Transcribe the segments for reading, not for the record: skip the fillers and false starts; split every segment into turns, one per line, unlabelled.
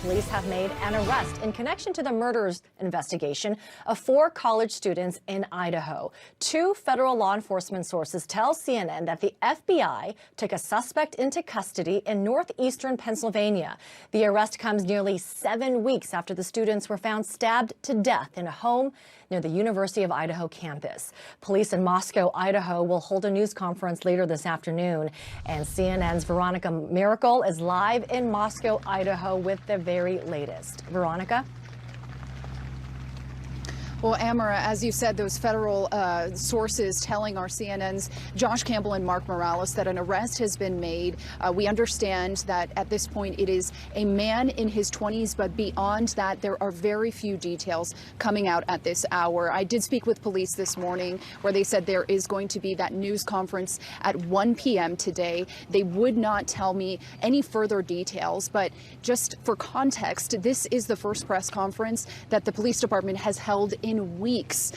Police have made an arrest in connection to the murders investigation of 4 college students in Idaho. 2 federal law enforcement sources tell CNN that the FBI took a suspect into custody in northeastern Pennsylvania. The arrest comes nearly 7 weeks after the students were found stabbed to death in a home near the University of Idaho campus. Police in Moscow, Idaho will hold a news conference later this afternoon, and CNN's Veronica Miracle is live in Moscow, Idaho with the very latest. Veronica?
Well, Amara, as you said, those federal sources telling our CNN's Josh Campbell and Mark Morales that an arrest has been made. We understand that at this point it is a man in his 20s, but beyond that, there are very few details coming out at this hour. I did speak with police this morning where they said there is going to be that news conference at 1 p.m. today. They would not tell me any further details, but just for context, this is the first press conference that the police department has held in weeks.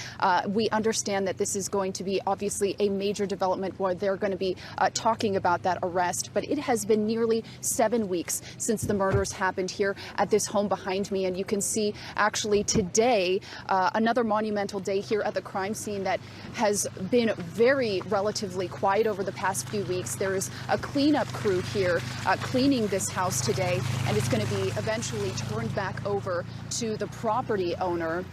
We understand that this is going to be obviously a major development where they're going to be talking about that arrest, but it has been nearly 7 weeks since the murders happened here at this home behind me, and you can see actually today another monumental day here at the crime scene that has been very relatively quiet over the past few weeks. There is a cleanup crew here cleaning this house today, and it's going to be eventually turned back over to the property owner.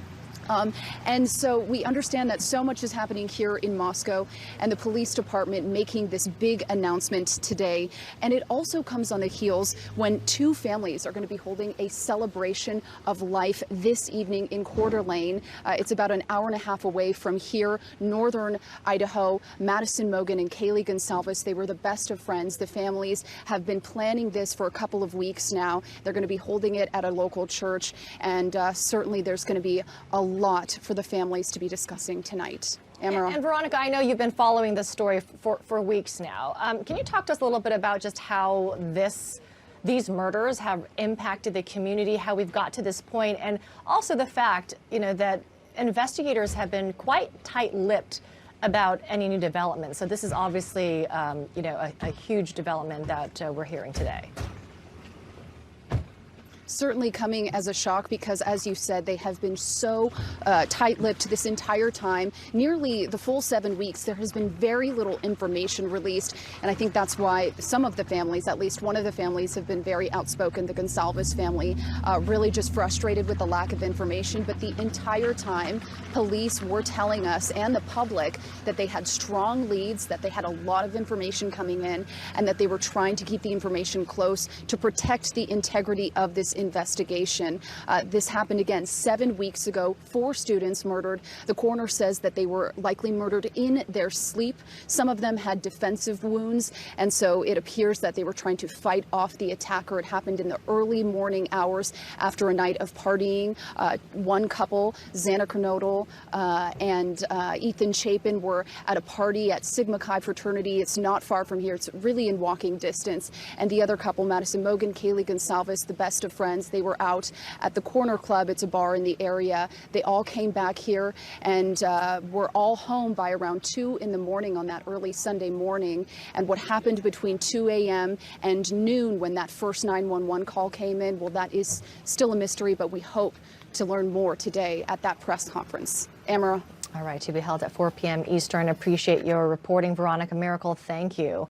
And so we understand that so much is happening here in Moscow, and the police department making this big announcement today. And it also comes on the heels when 2 families are going to be holding a celebration of life this evening in Coeur d'Alene. It's about an hour and a half away from here, northern Idaho. Madison Mogan and Kaylee Gonsalves, they were the best of friends. The families have been planning this for a couple of weeks now. They're going to be holding it at a local church, and certainly there's going to be a lot for the families to be discussing tonight. Amara.
And Veronica, I know you've been following this story for weeks now. Can you talk to us a little bit about just how these murders have impacted the community, how we've got to this point, and also the fact, that investigators have been quite tight-lipped about any new development. So this is obviously, a huge development that we're hearing today.
Certainly coming as a shock because, as you said, they have been so tight-lipped this entire time. Nearly the full 7 weeks, there has been very little information released, and I think that's why some of the families, at least one of the families, have been very outspoken. The Gonsalves family, really just frustrated with the lack of information. But the entire time, police were telling us and the public that they had strong leads, that they had a lot of information coming in, and that they were trying to keep the information close to protect the integrity of this investigation. This happened again 7 weeks ago. 4 students murdered. The coroner says that they were likely murdered in their sleep. Some of them had defensive wounds, and so it appears that they were trying to fight off the attacker. It happened in the early morning hours after a night of partying. One couple, Xana Kernodle and Ethan Chapin, were at a party at Sigma Chi fraternity. It's not far from here. It's really in walking distance. And the other couple, Madison Mogan, Kaylee Gonsalves, the best of friends, they were out at the Corner Club. It's a bar in the area. They all came back here and were all home by around 2 in the morning on that early Sunday morning. And what happened between 2 a.m. and noon when that first 911 call came in, well, that is still a mystery, but we hope to learn more today at that press conference. Amara.
All right, to be held at 4 p.m. Eastern. Appreciate your reporting, Veronica Miracle. Thank you.